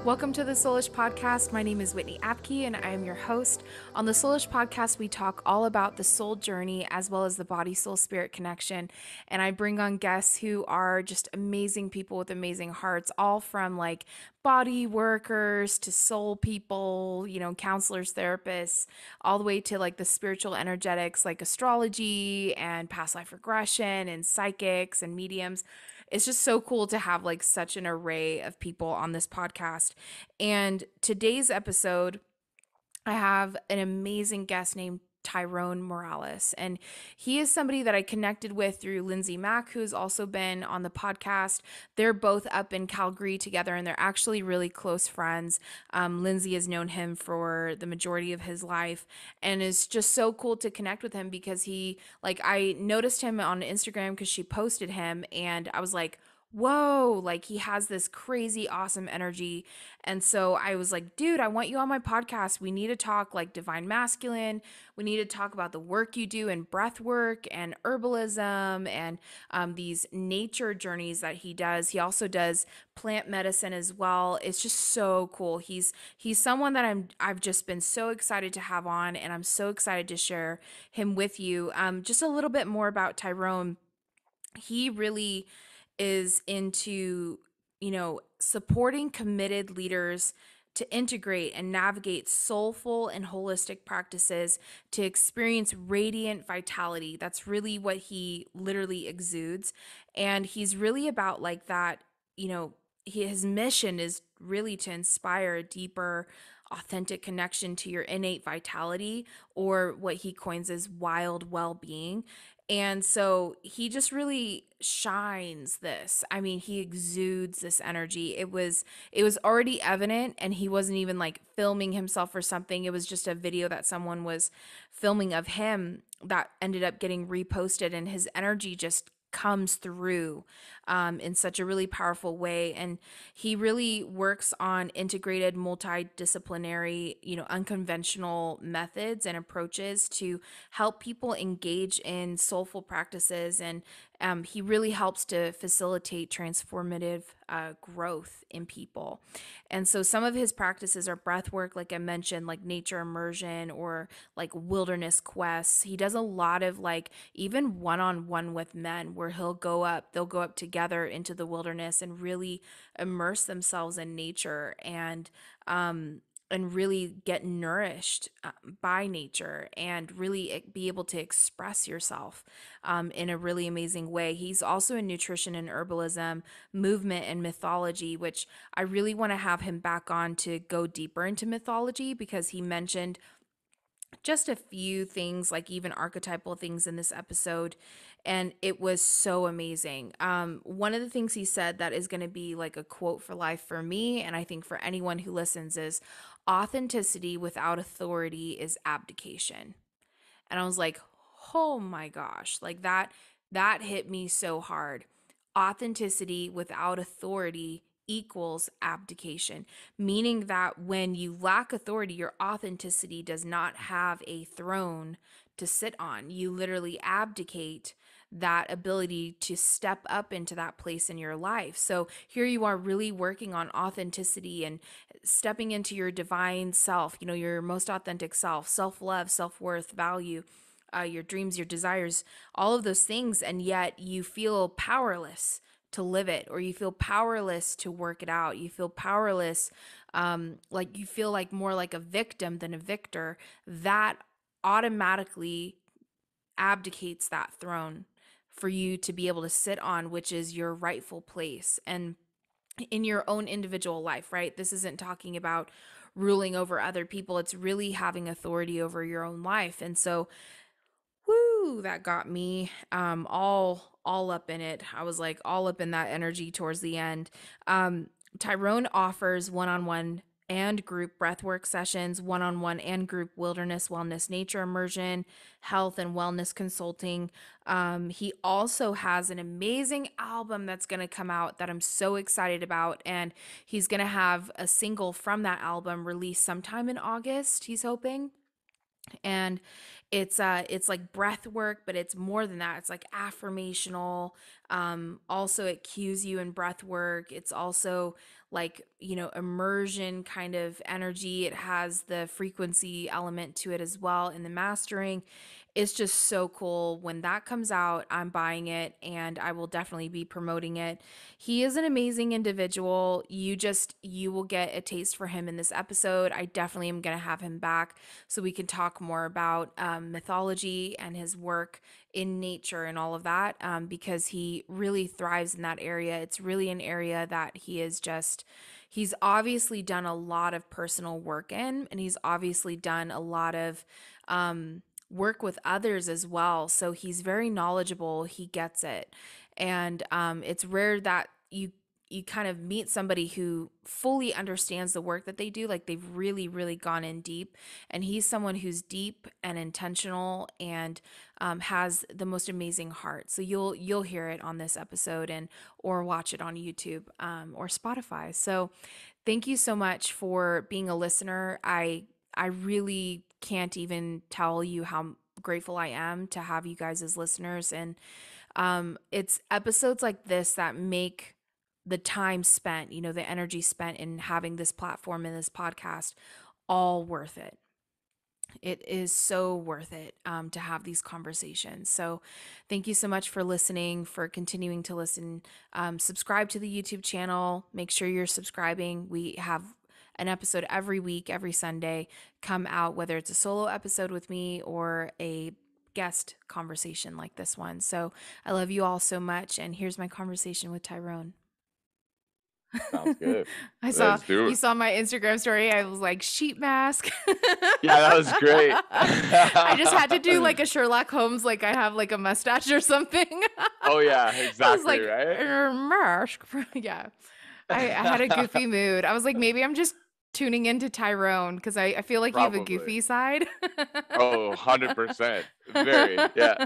Welcome to the Soulish Podcast. My name is Whitney Apke, and I am your host. On the Soulish Podcast, we talk all about the soul journey as well as the body, soul, spirit connection. And I bring on guests who are just amazing people with amazing hearts, all from like body workers to soul people, counselors, therapists, all the way to like the spiritual energetics like astrology and past life regression and psychics and mediums. It's just so cool to have like such an array of people on this podcast. And today's episode, I have an amazing guest named Tyrone Morales. And he is somebody that I connected with through Lindsay Mack, who's also been on the podcast. They're both up in Calgary together, and they're actually really close friends. Lindsay has known him for the majority of his life, and it's just so cool to connect with him because I noticed him on Instagram because she posted him, and I was like, whoa, like he has this crazy awesome energy. And so I was like, dude, I want you on my podcast. We need to talk like divine masculine. We need to talk about the work you do in breath work and herbalism and these nature journeys that he does. He also does plant medicine as well. It's just so cool. He's someone that I've just been so excited to have on, and I'm so excited to share him with you. Just a little bit more about Tyrone. He really is into, supporting committed leaders to integrate and navigate soulful and holistic practices to experience radiant vitality. That's really what he literally exudes. And he's really about like that, his mission is really to inspire a deeper, authentic connection to your innate vitality, or what he coins as wild well-being. And so he just really shines this. I mean, he exudes this energy. It was already evident, and he wasn't even like filming himself or something. It was just a video that someone was filming of him that ended up getting reposted, and his energy just comes through in such a really powerful way. And he really works on integrated multidisciplinary, unconventional methods and approaches to help people engage in soulful practices. And he really helps to facilitate transformative growth in people. And so some of his practices are breath work, like I mentioned, like nature immersion or like wilderness quests. He does a lot of like even one-on-one with men where they'll go up together into the wilderness and really immerse themselves in nature and really get nourished by nature and really be able to express yourself in a really amazing way. He's also in nutrition and herbalism, movement and mythology, which I really want to have him back on to go deeper into mythology because he mentioned just a few things, like even archetypal things in this episode, and it was so amazing. One of the things he said that is going to be like a quote for life for me, and I think for anyone who listens, is authenticity without authority is abdication. And I was like, oh my gosh, like that hit me so hard. Authenticity without authority equals abdication, meaning that when you lack authority, your authenticity does not have a throne to sit on. You literally abdicate that ability to step up into that place in your life. So here you are really working on authenticity and stepping into your divine self, your most authentic self, self-love, self-worth, value, your dreams, your desires, all of those things. And yet you feel powerless to live it, or you feel powerless to work it out. You feel powerless, like you feel like more like a victim than a victor. That automatically abdicates that throne for you to be able to sit on, which is your rightful place and in your own individual life, right? This isn't talking about ruling over other people. It's really having authority over your own life. And so, woo, that got me all up in it. I was like all up in that energy towards the end. Tyrone offers one-on-one and group breathwork sessions, one-on-one and group wilderness, wellness, nature immersion, health and wellness consulting. He also has an amazing album that's going to come out that I'm so excited about, and he's going to have a single from that album released sometime in August, he's hoping. And it's like breath work, but it's more than that. It's like affirmational. Also it cues you in breath work. It's also like, immersion kind of energy. It has the frequency element to it as well in the mastering. It's just so cool. When that comes out, I'm buying it and I will definitely be promoting it. He is an amazing individual. You will get a taste for him in this episode. I definitely am going to have him back so we can talk more about mythology and his work in nature and all of that, because he really thrives in that area. It's really an area that he's obviously done a lot of personal work in, and he's obviously done a lot of work with others as well. So he's very knowledgeable. He gets it. And it's rare that you kind of meet somebody who fully understands the work that they do, like they've really really gone in deep. And he's someone who's deep and intentional and has the most amazing heart. So you'll hear it on this episode, and or watch it on YouTube or Spotify. So thank you so much for being a listener. I really can't even tell you how grateful I am to have you guys as listeners. And it's episodes like this that make the time spent, the energy spent in having this platform and this podcast all worth it. It is so worth it to have these conversations. So, thank you so much for listening, for continuing to listen. Subscribe to the YouTube channel. Make sure you're subscribing. We have an episode every week, every Sunday come out, whether it's a solo episode with me or a guest conversation like this one. So, I love you all so much. And here's my conversation with Tyrone. Sounds good. I saw Let's do you it. saw my Instagram story. I was like, sheep mask. Yeah, that was great. I just had to do like a Sherlock Holmes, like I have like a mustache or something. Oh yeah, I was exactly, like, right? mask. Yeah. I had a goofy mood. I was like, maybe I'm just tuning into Tyrone because I feel like you have a Probably. goofy side. Oh, 100%. Very. Yeah.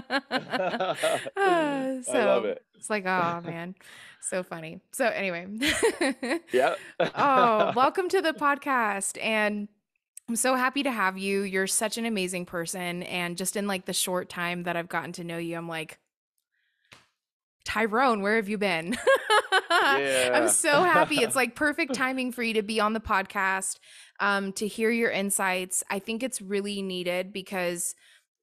I love So it. it's like, oh man, so funny. So anyway, Yeah. oh, welcome to the podcast. And I'm so happy to have you. You're such an amazing person. And just in like the short time that I've gotten to know you, I'm like, Tyrone, where have you been? I'm Yeah. so happy. It's like perfect timing for you to be on the podcast, to hear your insights. I think it's really needed because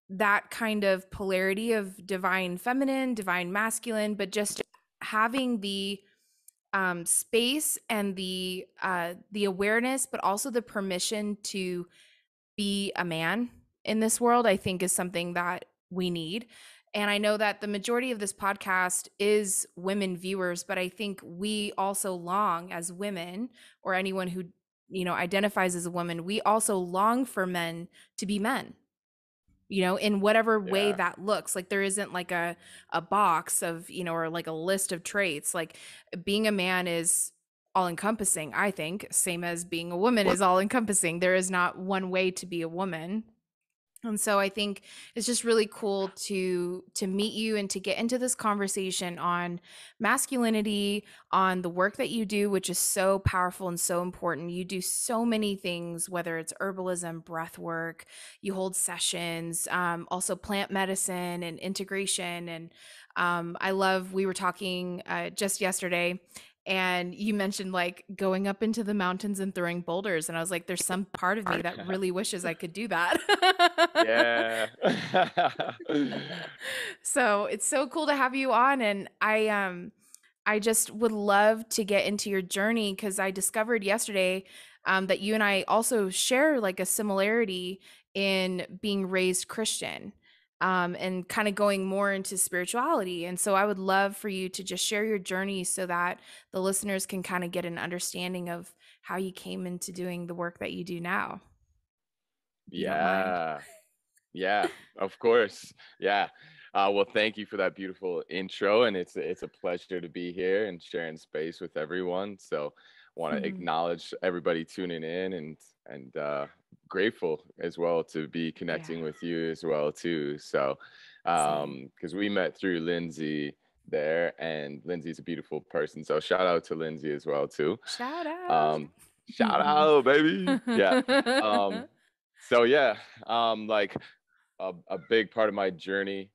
that kind of polarity of divine feminine, divine masculine, but just having the space and the awareness, but also the permission to be a man in this world, I think is something that we need. And I know that the majority of this podcast is women viewers, but I think we also long as women, or anyone who, identifies as a woman, we also long for men to be men, in whatever way Yeah. that looks. Like there isn't like a box of, or like a list of traits. Like being a man is all encompassing, I think, same as being a woman is all encompassing. There is not one way to be a woman. And so I think it's just really cool to meet you and to get into this conversation on masculinity, on the work that you do, which is so powerful and so important. You do so many things, whether it's herbalism, breath work, you hold sessions, also plant medicine and integration. And we were talking just yesterday, and you mentioned like going up into the mountains and throwing boulders. And I was like, there's some part of me that really wishes I could do that. Yeah. So it's so cool to have you on. And I just would love to get into your journey because I discovered yesterday that you and I also share like a similarity in being raised Christian, and kind of going more into spirituality. And so I would love for you to just share your journey so that the listeners can kind of get an understanding of how you came into doing the work that you do now, if you don't mind. Yeah. Yeah, of course. Yeah. Well, thank you for that beautiful intro, and it's a pleasure to be here and sharing space with everyone. So, want to acknowledge everybody tuning in, and grateful as well to be Yeah, connecting with you as well too. So, same. because we met through Lindsay there, and Lindsay's a beautiful person. So, shout out to Lindsay as well too. Shout out. Um, Shout out, baby. Yeah. Um, So yeah, like a big part of my journey.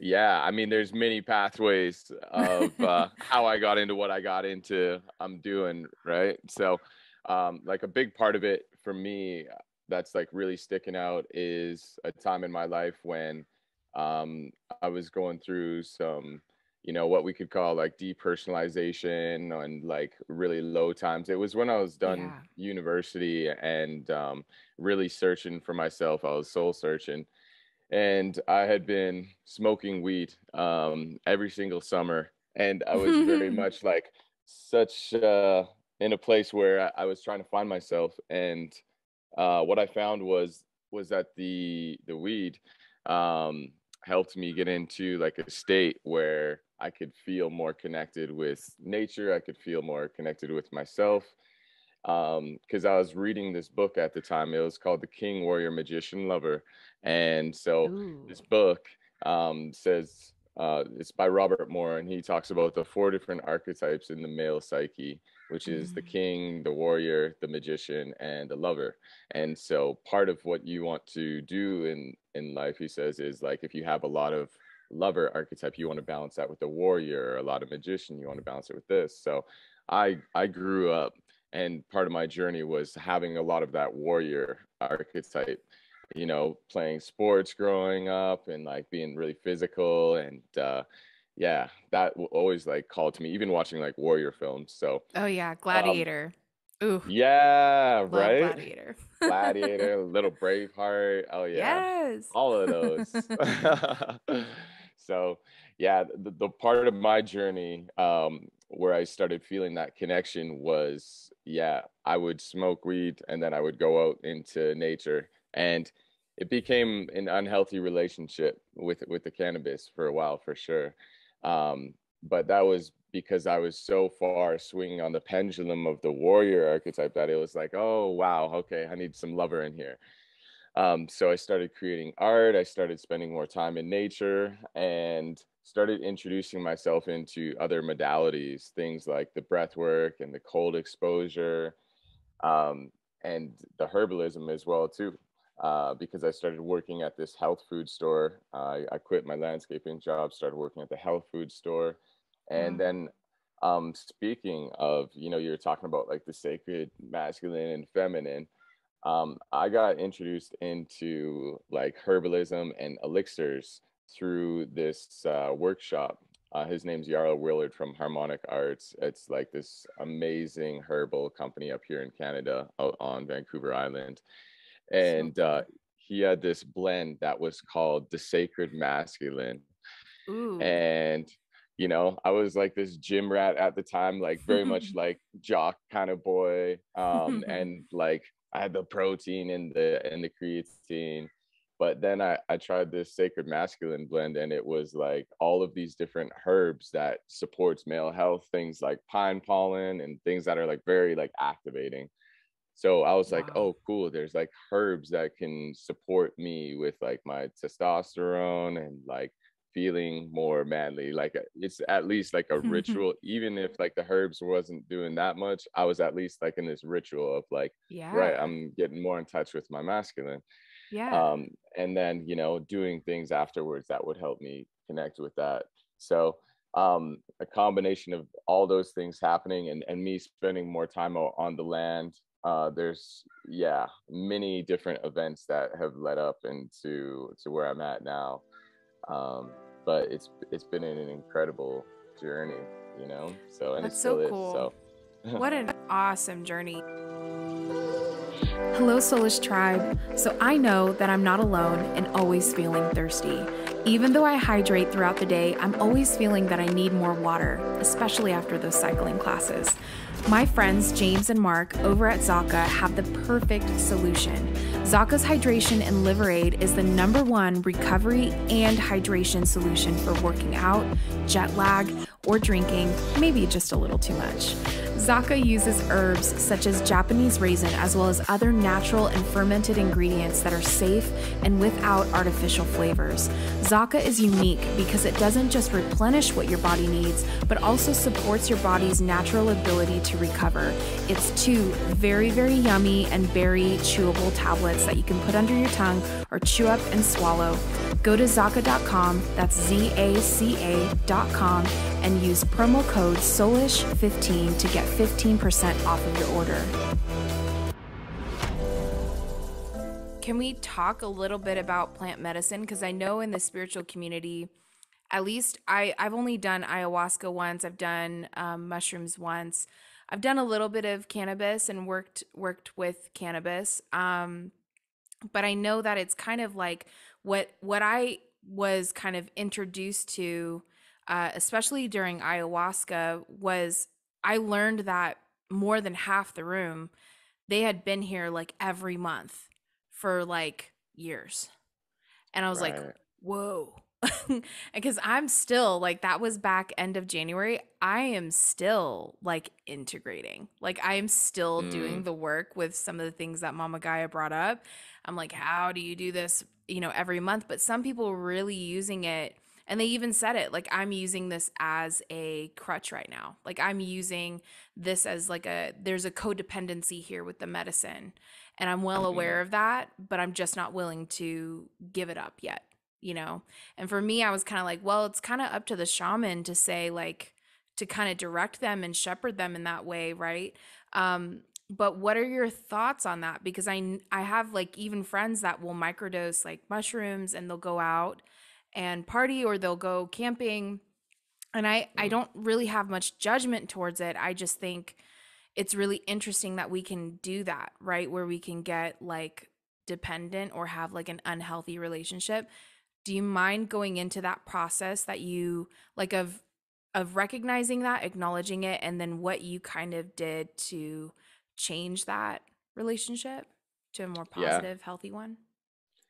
Yeah, I mean, there's many pathways of how I got into what I got into. I'm doing right. So, like a big part of it for me that's like really sticking out is a time in my life when um, I was going through some, what we could call like depersonalization and like really low times. It was when I was done Yeah. university and really searching for myself. I was soul searching, and I had been smoking weed every single summer, and I was very much like such in a place where I was trying to find myself. And what I found was that the weed um, helped me get into like a state where I could feel more connected with nature. I could feel more connected with myself, because I was reading this book at the time. It was called The King, Warrior, Magician, Lover. And so Ooh. this book says it's by Robert Moore, and he talks about the 4 different archetypes in the male psyche, which is the Mm. king, the warrior, the magician, and the lover. And so part of what you want to do in life, he says, is like if you have a lot of lover archetype, you want to balance that with the warrior, or a lot of magician, you want to balance it with this. So I grew up, and part of my journey was having a lot of that warrior archetype, playing sports growing up and like being really physical. And yeah, that always like called to me, even watching like warrior films. So Oh yeah, um Gladiator. Ooh, yeah, love right. Gladiator. Gladiator, Little Braveheart. Oh yeah, Yes. all of those. So yeah, the part of my journey where I started feeling that connection was, yeah, I would smoke weed and then I would go out into nature, and it became an unhealthy relationship with the cannabis for a while, for sure. Um, but that was because I was so far swinging on the pendulum of the warrior archetype that it was like, oh wow, okay, I need some lover in here. So I started creating art. I started spending more time in nature, and started introducing myself into other modalities, things like the breath work and the cold exposure, um, and the herbalism as well too. Because I started working at this health food store. I quit my landscaping job, started working at the health food store. And Wow. then speaking of, you're talking about like the sacred masculine and feminine. I got introduced into like herbalism and elixirs through this workshop. His name's Yarrow Willard from Harmonic Arts. It's like this amazing herbal company up here in Canada, out on Vancouver Island. So And cool. he had this blend that was called the Sacred Masculine. Ooh. And I was like this gym rat at the time, like very much like jock kind of boy, and like I had the protein and the creatine. But then I tried this Sacred Masculine blend, and it was like all of these different herbs that supports male health, things like pine pollen and things that are like very like activating. So I was like, Wow. oh, cool. There's like herbs that can support me with like my testosterone and like feeling more manly. Like it's at least like a ritual, even if like the herbs wasn't doing that much, I was at least like in this ritual of like, right, Yeah. I'm getting more in touch with my masculine. Yeah. And then, doing things afterwards that would help me connect with that. So a combination of all those things happening, and me spending more time on the land. There's, yeah, many different events that have led up into where I'm at now. Um, but it's been an incredible journey, so, and it That's so still is. cool. So What an awesome journey. Hello, Soulish Tribe. So I know that I'm not alone and always feeling thirsty. Even though I hydrate throughout the day, I'm always feeling that I need more water, especially after those cycling classes. My friends James and Mark over at Zaka have the perfect solution. Zaka's Hydration and Liver Aid is the #1 recovery and hydration solution for working out, jet lag, or drinking maybe just a little too much. Zaka uses herbs such as Japanese raisin as well as other natural and fermented ingredients that are safe and without artificial flavors. Zaka is unique because it doesn't just replenish what your body needs, but also supports your body's natural ability to recover. It's 2 very, very yummy and berry chewable tablets that you can put under your tongue or chew up and swallow. Go to Zaka.com, that's ZACA.com, and use promo code SOULISH15 to get 15% off of your order. Can we talk a little bit about plant medicine? Because I know in the spiritual community, at least I've only done ayahuasca once. I've done mushrooms once. I've done a little bit of cannabis and worked with cannabis. But I know that it's kind of like what I was kind of introduced to, especially during ayahuasca, was I learned that more than half the room, they had been here like every month for like years. And I was like, Right. whoa. Because I'm still like, that was back end of January. I am still like integrating. Like, I am still doing Mm, the work with some of the things that Mama Gaia brought up. I'm like, how do you do this, every month? But some people are really using it. And they even said it like, I'm using this as a crutch right now. Like, I'm using this as like there's a codependency here with the medicine. And I'm well mm, aware of that, but I'm just not willing to give it up yet, you know? And for me, I was kind of like, well, it's kind of up to the shaman to say, like, to kind of direct them and shepherd them in that way, right? But what are your thoughts on that? Because I have like even friends that will microdose like mushrooms and they'll go out and party or they'll go camping. And I mm. don't really have much judgment towards it. I just think it's really interesting that we can do that, right? Where we can get like dependent or have like an unhealthy relationship. Do you mind going into that process that you like of recognizing that, acknowledging it, and then what you kind of did to change that relationship to a more Yeah. positive, healthy one?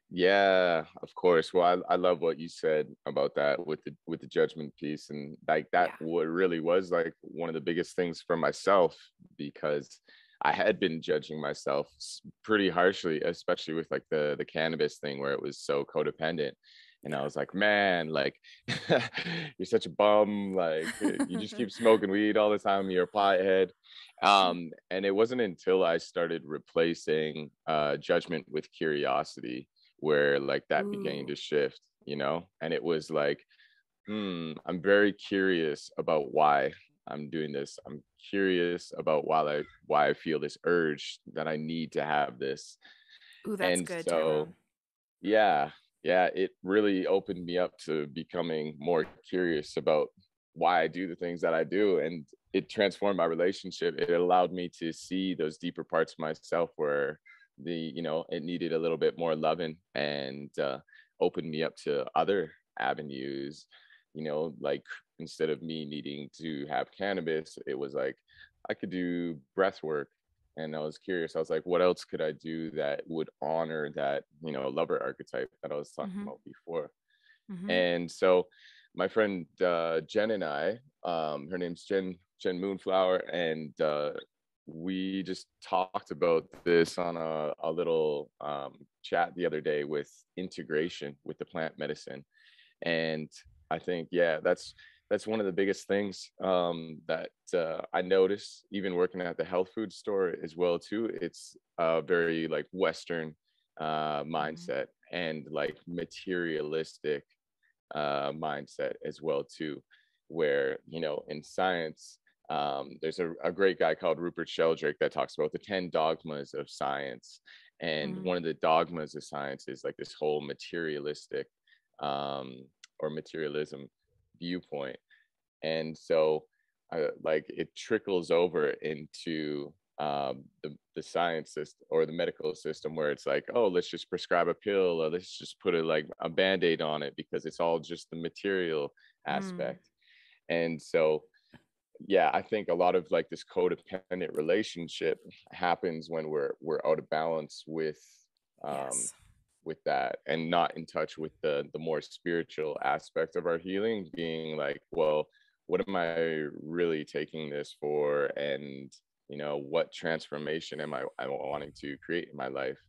Yeah, of course. Well, I love what you said about that with the judgment piece, and like that Yeah. what really was like one of the biggest things for myself, because I had been judging myself pretty harshly, especially with like the cannabis thing where it was so codependent. And I was like, man, like you're such a bum, like you just keep smoking weed all the time, you're a pothead. And it wasn't until I started replacing judgment with curiosity where like that began Ooh. to shift, and it was like, I'm very curious about why I'm doing this. I'm curious about why I feel this urge that I need to have this. Ooh, that's And good, so, Tyrone. yeah, yeah, it really opened me up to becoming more curious about why I do the things that I do. And it transformed my relationship. It allowed me to see those deeper parts of myself where it needed a little bit more loving, and opened me up to other avenues, like instead of me needing to have cannabis, it was like I could do breath work. And I was curious. I was like, what else could I do that would honor that, lover archetype that I was talking Mm-hmm. about before? Mm-hmm. And so my friend Jen and I, her name's Jen Moonflower, and we just talked about this on a little chat the other day with integration with the plant medicine. And I think, yeah, that's one of the biggest things that I notice, even working at the health food store as well too. It's a very like Western Mm-hmm. mindset and like materialistic mindset as well too, where in science, there's a great guy called Rupert Sheldrake that talks about the 10 dogmas of science. And Mm-hmm. one of the dogmas of science is like this whole materialistic um, or materialism viewpoint. And so like it trickles over into the science system or the medical system, where it's like, oh, let's just prescribe a pill, or let's just put a band-aid on it, because it's all just the material Mm. aspect. And so, yeah, I think a lot of like this codependent relationship happens when we're out of balance um Yes. with that, and not in touch with the more spiritual aspect of our healing, being like, well, what am I really taking this for? And, what transformation am I wanting to create in my life?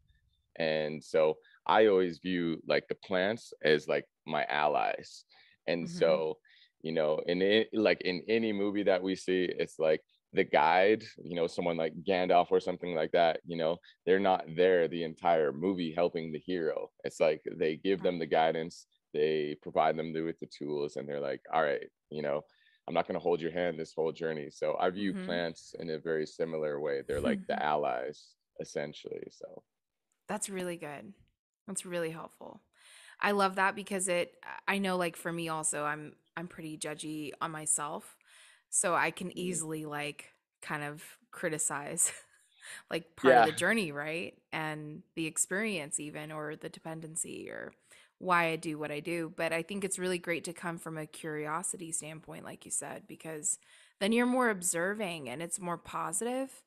And so I always view like the plants as like my allies. And Mm-hmm. so, like in any movie that we see, it's like the guide, someone like Gandalf or something like that, they're not there the entire movie helping the hero. It's like they give them the guidance, they provide them with the tools, and they're like, all right, I'm not going to hold your hand this whole journey. So I view Mm-hmm. plants in a very similar way. They're like the allies, essentially. So, That's really good. That's really helpful. I love that because I know like for me also I'm pretty judgy on myself. So I can mm, easily like kind of criticize like part of yeah. the journey, right? And the experience even or the dependency or why I do what I do. But I think it's really great to come from a curiosity standpoint like you said because then you're more observing and it's more positive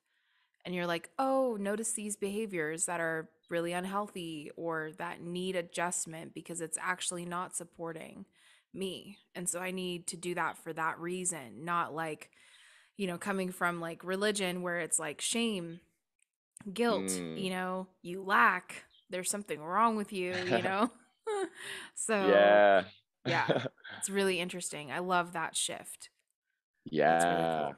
and you're like, oh, notice these behaviors that are really unhealthy or that need adjustment because it's actually not supporting me. And so I need to do that for that reason, not like, coming from like religion where it's like shame, guilt, Mm. you lack, there's something wrong with you. So, Yeah. yeah, it's really interesting. I love that shift. That's really Yeah. cool.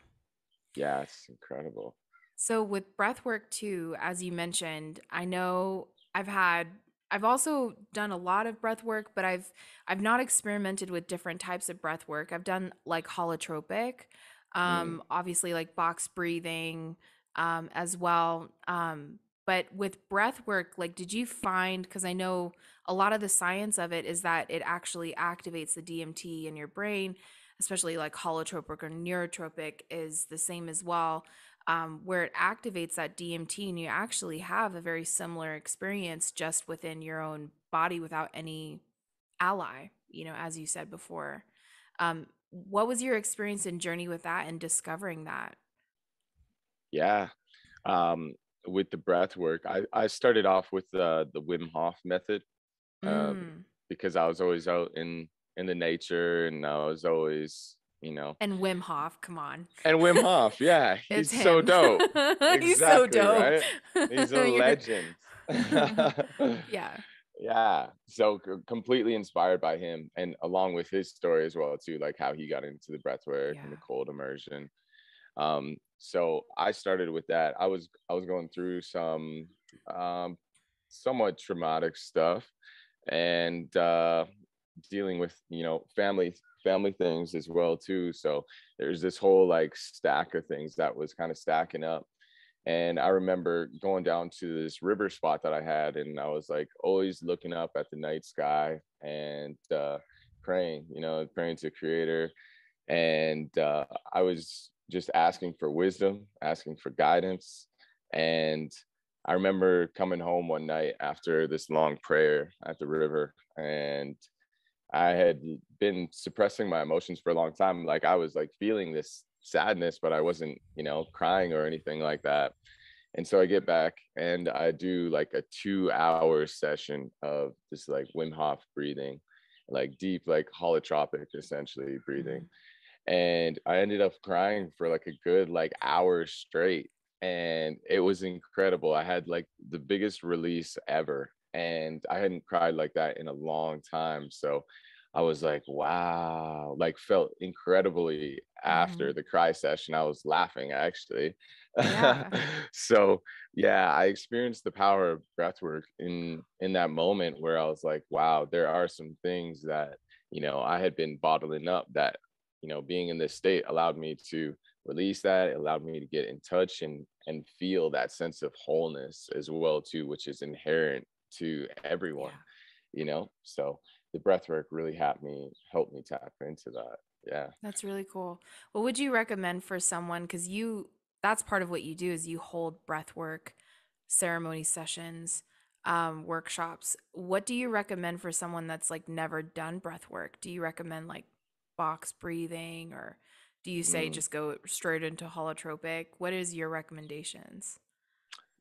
Yeah, it's incredible. So with breath work too, as you mentioned, I know I've also done a lot of breath work, but I've not experimented with different types of breath work. I've done like holotropic, Mm. obviously like box breathing, as well. But with breath work, like did you find, because I know a lot of the science of it is that it actually activates the DMT in your brain, especially like holotropic or neurotropic is the same as well, where it activates that DMT and you actually have a very similar experience just within your own body without any ally, as you said before. What was your experience and journey with that and discovering that? Yeah. Um, with the breath work, I started off with the Wim Hof method, um, Mm. because I was always out in the nature, and I was always, And Wim Hof, come on. and Wim Hof, yeah, It's he's so him. dope. He's so Exactly, dope. right? He's a You're legend. yeah. Yeah, so completely inspired by him, and along with his story as well too, like how he got into the breath work and the Yeah. cold immersion. So I started with that. I was going through some um, somewhat traumatic stuff, and dealing with family things as well too. So there's this whole like stack of things that was kind of stacking up. And I remember going down to this river spot that I had, and I was like always looking up at the night sky and praying, praying to the Creator. And I was just asking for wisdom, asking for guidance. And I remember coming home one night after this long prayer at the river, and I had been suppressing my emotions for a long time. Like I was like feeling this sadness, but I wasn't, crying or anything like that. And so I get back and I do like a 2 hour session of this like Wim Hof breathing, like deep, like holotropic essentially breathing. Mhm. And I ended up crying for like a good like hour straight. And it was incredible. I had like the biggest release ever. And I hadn't cried like that in a long time. So I was like, wow, like felt incredibly after Mhm. the cry session. I was laughing actually. Yeah. So yeah, I experienced the power of breath work in that moment where I was like, wow, there are some things that, I had been bottling up that, being in this state allowed me to release that. It allowed me to get in touch and feel that sense of wholeness as well too, which is inherent to everyone, Yeah. so the breath work really helped me tap into that. Yeah. That's really cool. What would you recommend for someone? Because that's part of what you do is you hold breath work, ceremony sessions, workshops. What do you recommend for someone that's like never done breath work? Do you recommend like box breathing or do you say Mm. just go straight into holotropic? What is your recommendations?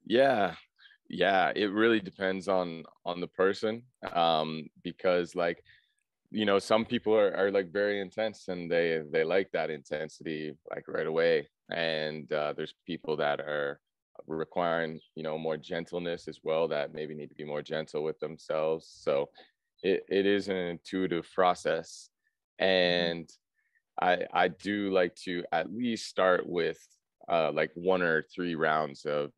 Yeah. Yeah, it really depends on the person, because like some people are like very intense, and they like that intensity like right away. And there's people that are requiring, more gentleness as well, that maybe need to be more gentle with themselves. So it is an intuitive process. Mhm. And I do like to at least start with like 1 or 3 rounds of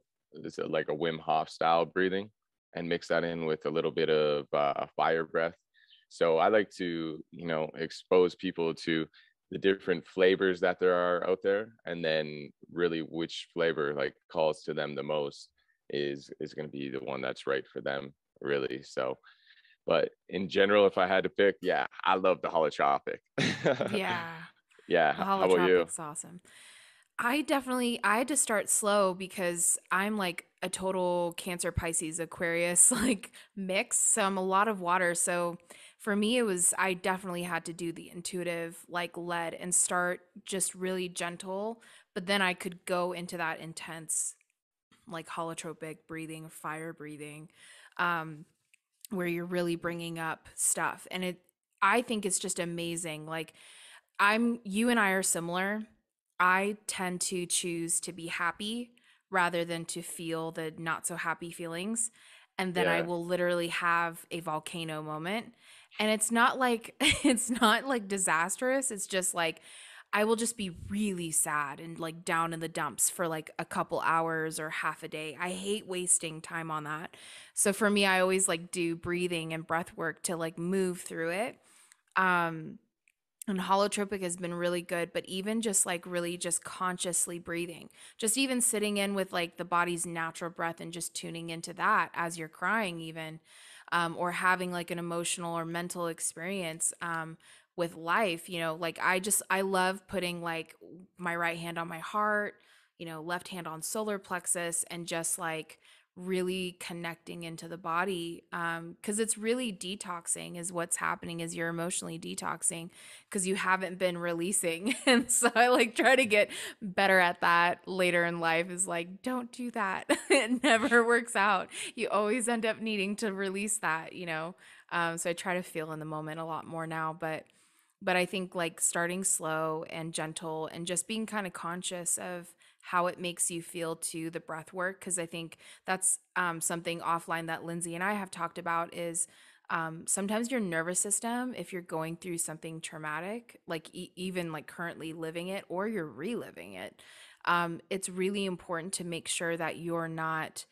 like a Wim Hof style breathing, and mix that in with a little bit of fire breath. So I like to, expose people to the different flavors that there are out there, and then really which flavor like calls to them the most is going to be the one that's right for them, really. So, but in general, if I had to pick, yeah, I love the holotropic. Yeah. The Yeah. How about you? holotropic's awesome. I had to start slow because I'm like a total Cancer Pisces Aquarius like mix. So I'm a lot of water. So for me, I definitely had to do the intuitive, like lead and start just really gentle. But then I could go into that intense, like holotropic breathing, fire breathing, um, where you're really bringing up stuff. I think it's just amazing. Like, you and I are similar. I tend to choose to be happy rather than to feel the not so happy feelings. And then I Yeah. will literally have a volcano moment. And it's not like it's not like disastrous. It's just like I will just be really sad and like down in the dumps for like a couple hours or half a day. I hate wasting time on that. So for me, I always like do breathing and breath work to like move through it. Um and holotropic has been really good, but even just like really just consciously breathing, just even sitting in with like the body's natural breath and just tuning into that as you're crying, even, or having like an emotional or mental experience with life, like I love putting like my right hand on my heart, left hand on solar plexus, and just like really connecting into the body, because it's really detoxing is what's happening, is you're emotionally detoxing because you haven't been releasing. And so I like try to get better at that later in life, is like, don't do that. It never works out. You always end up needing to release that. So I try to feel in the moment a lot more now, but I think like starting slow and gentle and just being kind of conscious of how it makes you feel to the breath work. Cause I think that's something offline that Lindsay and I have talked about is sometimes your nervous system, if you're going through something traumatic, like even like currently living it or you're reliving it, it's really important to make sure that you're not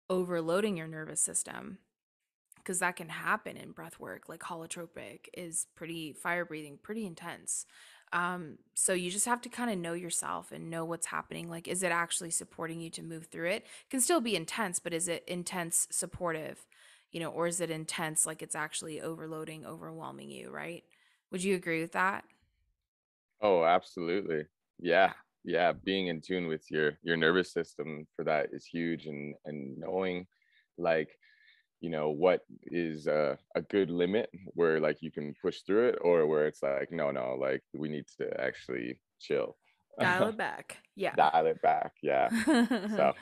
overloading your nervous system, because that can happen in breath work. Like holotropic is pretty fire breathing, pretty intense. So you just have to kind of know yourself and know what's happening. Like, is it actually supporting you to move through it? It can still be intense, but is it intense supportive? Or is it intense like it's actually overloading, overwhelming you, right? Would you agree with that? Oh, absolutely. Yeah. Yeah. Yeah. Being in tune with your nervous system for that is huge, and knowing like, what is a good limit where like you can push through it, or where it's like, no, like we need to actually chill. Dial it back. Yeah. Dial it back. Yeah. So,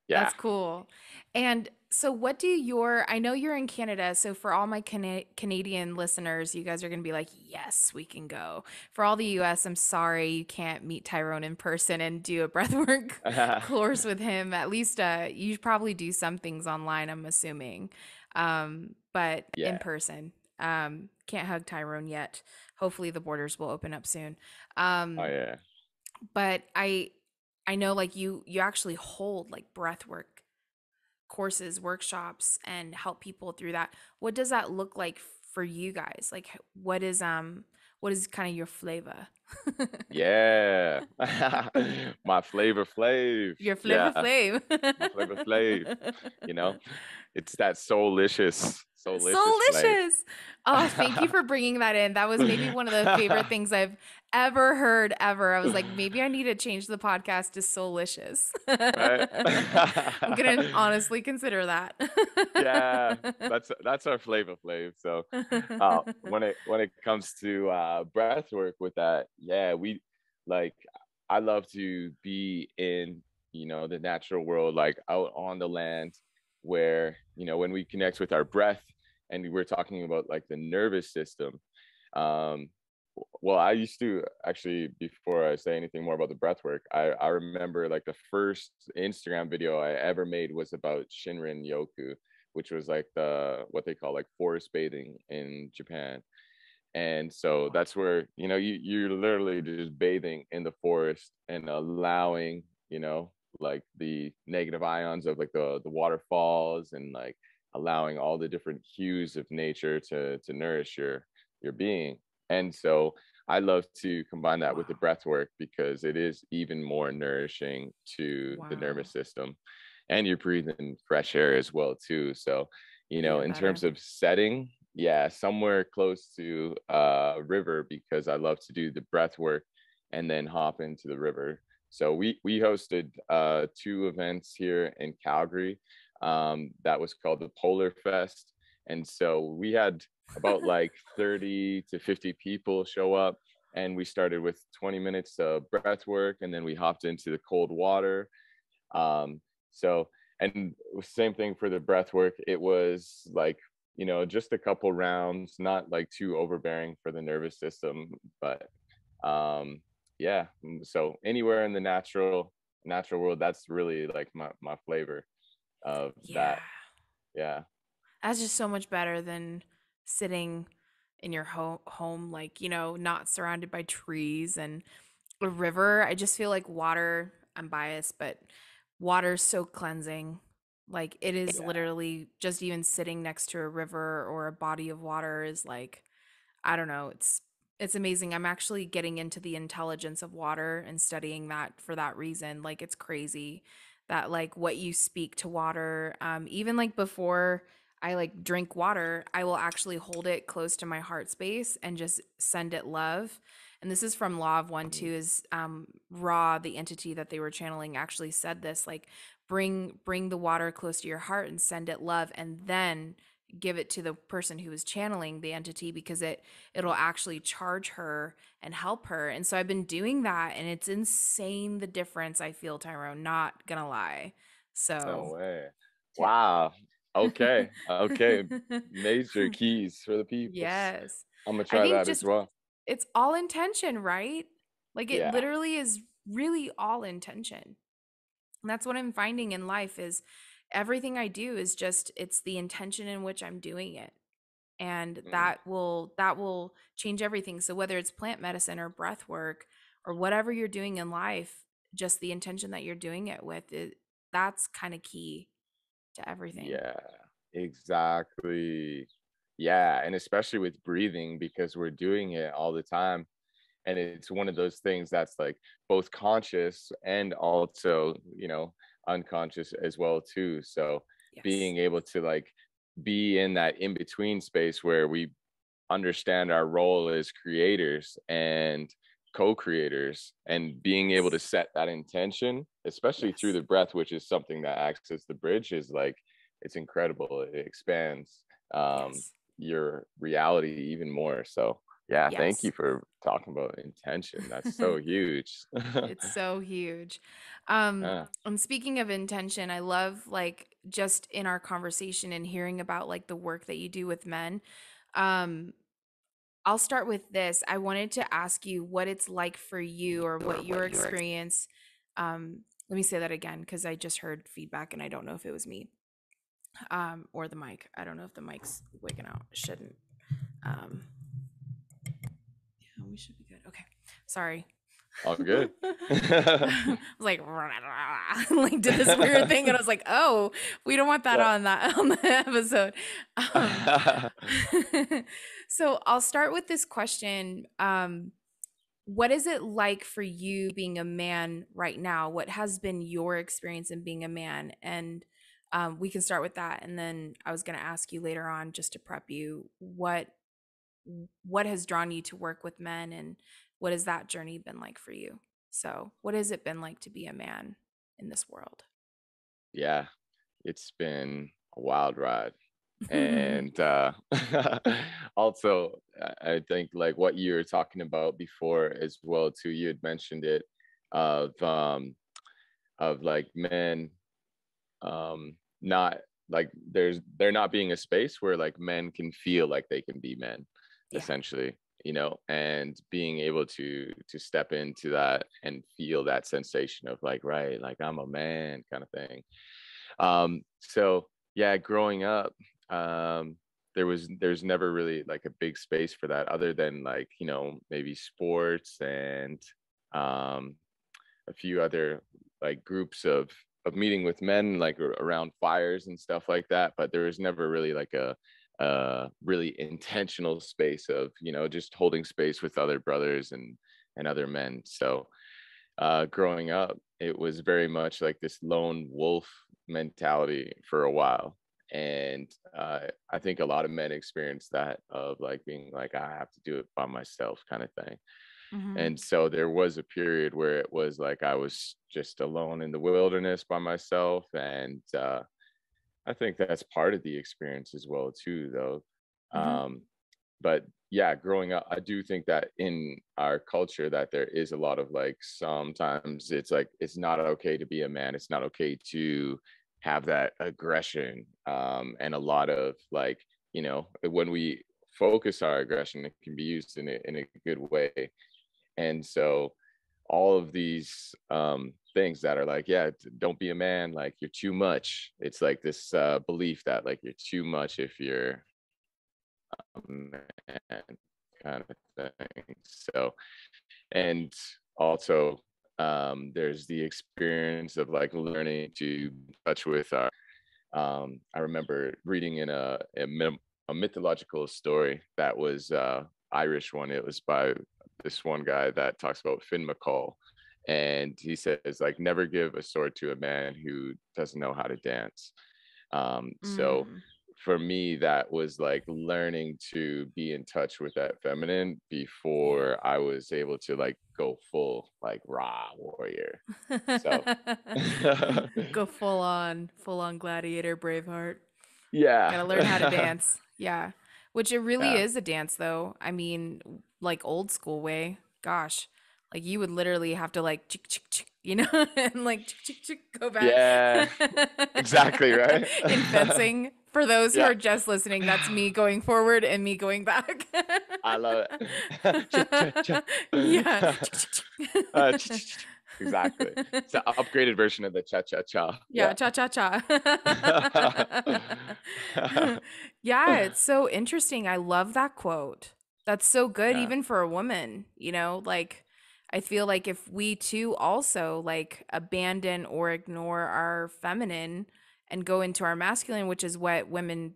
yeah. That's cool. And so, I know you're in Canada. So, for all my Canadian listeners, you guys are going to be like, yes, we can go. For all the US, I'm sorry you can't meet Tyrone in person and do a breathwork course with him. At least you probably do some things online, I'm assuming. But in Yeah. person, can't hug Tyrone yet. Hopefully, the borders will open up soon. Oh, Um, yeah. but I know like you actually hold like breath work courses, workshops, and help people through that. What does that look like for you guys? Like what is kind of your flavor? Yeah. My flavor flav. Your flavor Yeah. flav. My flavor flav. You know, it's that soulicious flav. Soulicious. Oh, thank you for bringing that in. That was maybe one of the favorite things I've ever heard ever. I was like, maybe I need to change the podcast to Soulicious. Right? I'm gonna honestly consider that. Yeah, that's our flavor flav. So when it comes to breath work with that, yeah, we like I love to be in, the natural world, like out on the land, where, when we connect with our breath, and we're talking about like the nervous system, Um, well, I used to actually, before I say anything more about the breath work, I remember like the first Instagram video I ever made was about Shinrin Yoku, which was like what they call like forest bathing in Japan. And so that's where, you're literally just bathing in the forest and allowing, like the negative ions of like the waterfalls, and like allowing all the different hues of nature to nourish your being. And so I love to combine that with the Wow. breath work, because it is even more nourishing to the Wow. nervous system, and you're breathing fresh air as well too. So, Even in better. terms of setting, yeah, somewhere close to a river, because I love to do the breath work and then hop into the river. So we hosted 2 events here in Calgary, that was called the Polar Fest. And so we had about like 30 to 50 people show up, and we started with 20 minutes of breath work, and then we hopped into the cold water. So, and same thing for the breath work. It was like, just a couple rounds, not like too overbearing for the nervous system, but yeah. So anywhere in the natural world, that's really like my flavor of Yeah. that. Yeah. That's just so much better than sitting in your home, like, not surrounded by trees and a river. I just feel like water, I'm biased, but water's so cleansing. Like, it is Yeah. literally just even sitting next to a river or a body of water is like, I don't know, it's amazing. I'm actually getting into the intelligence of water and studying that for that reason. Like, it's crazy that like what you speak to water, even like before I like drink water, I will actually hold it close to my heart space and just send it love. And this is from Law of One too, is Ra, the entity that they were channeling, actually said this, like bring the water close to your heart and send it love, and then give it to the person who is channeling the entity, because it'll actually charge her and help her. And so I've been doing that, and it's insane the difference I feel, Tyrone, not gonna lie. No So way. Wow. Okay. Okay. Major keys for the peoples. yes. I'm gonna I try think that as just well. it's all intention, right? Like, it Yeah. literally is really all intention. And that's what I'm finding in life is everything I do is just it's the intention in which I'm doing it. And Mm, that will change everything. So whether it's plant medicine or breath work or whatever you're doing in life, just the intention that you're doing it with, that's kind of key to everything. yeah. Exactly. Yeah. And especially with breathing, because we're doing it all the time. And it's one of those things that's like both conscious and also, unconscious as well too. So Yes. being able to like be in that in between space where we understand our role as creators and co-creators, and being able to Yes. set that intention, especially through Yes. the breath, which is something that acts as the bridge, is like, it's incredible. It expands Yes. your reality even more. So yeah, thank you Yes. for talking about intention. That's so huge. It's so huge. Yeah. And speaking of intention, I love like just in our conversation and hearing about like the work that you do with men. Um, I'll start with this. I wanted to ask you what it's like for you or what your experience. Let me say that again because I just heard feedback and I don't know if it was me or the mic. I don't know if the mic's wigging out. It shouldn't. Um, yeah, we should be good. Okay. Sorry. All good. I was like, like did this weird thing, and I was like, oh, we don't want that Yeah. on the episode. Um, so I'll start with this question. What is it like for you being a man right now? What has been your experience in being a man? And we can start with that, and then I was going to ask you later on, just to prep you, what has drawn you to work with men, and what has that journey been like for you? So, what has it been like to be a man in this world? Yeah, it's been a wild ride. And also, I think like what you were talking about before as well too, you had mentioned it, of like men, not like there not being a space where like men can feel like they can be men, Yeah. essentially. and being able to step into that and feel that sensation of like, right, like I'm a man kind of thing. So yeah, growing up, there's never really like a big space for that other than like, maybe sports and um, a few other like groups of meeting with men like around fires and stuff like that. But there was never really like a really intentional space of, just holding space with other brothers and other men. So growing up, it was very much like this lone wolf mentality for a while. And I think a lot of men experience that of like being like, I have to do it by myself kind of thing. Mm-hmm. And so there was a period where it was like I was just alone in the wilderness by myself. And I think that's part of the experience as well, too, though. Mm-hmm. Um, but yeah, growing up, I do think that in our culture that there is a lot of like, sometimes it's like it's not okay to be a man, it's not okay to have that aggression, and a lot of like, when we focus our aggression, it can be used in a good way. And so all of these things that are like, yeah, don't be a man, like you're too much, it's like this belief that like you're too much if you're man kind of thing. So, and also there's the experience of like learning to touch with our I remember reading in a mythological story that was Irish one. It was by this one guy that talks about Finn McCall, and he says like, never give a sword to a man who doesn't know how to dance. So Mm. for me, that was like learning to be in touch with that feminine Yeah. before I was able to like go full like raw warrior. So Go full on gladiator, Braveheart. yeah. Gotta learn how to dance. Yeah. Which it really Yeah. is a dance, though. I mean, like old school way. Gosh. Like you would literally have to like chick, chick, chick, and like chick, chick, chick, go back. Yeah, exactly, right? In fencing, for those who Yeah. are just listening, that's me going forward and me going back. I love it. Cha, cha, cha. Yeah. Exactly. It's an upgraded version of the cha cha cha. Yeah, Yeah. cha cha cha. Yeah, it's so interesting. I love that quote. That's so good Yeah. even for a woman, like I feel like if we too also like abandon or ignore our feminine and go into our masculine, which is what women,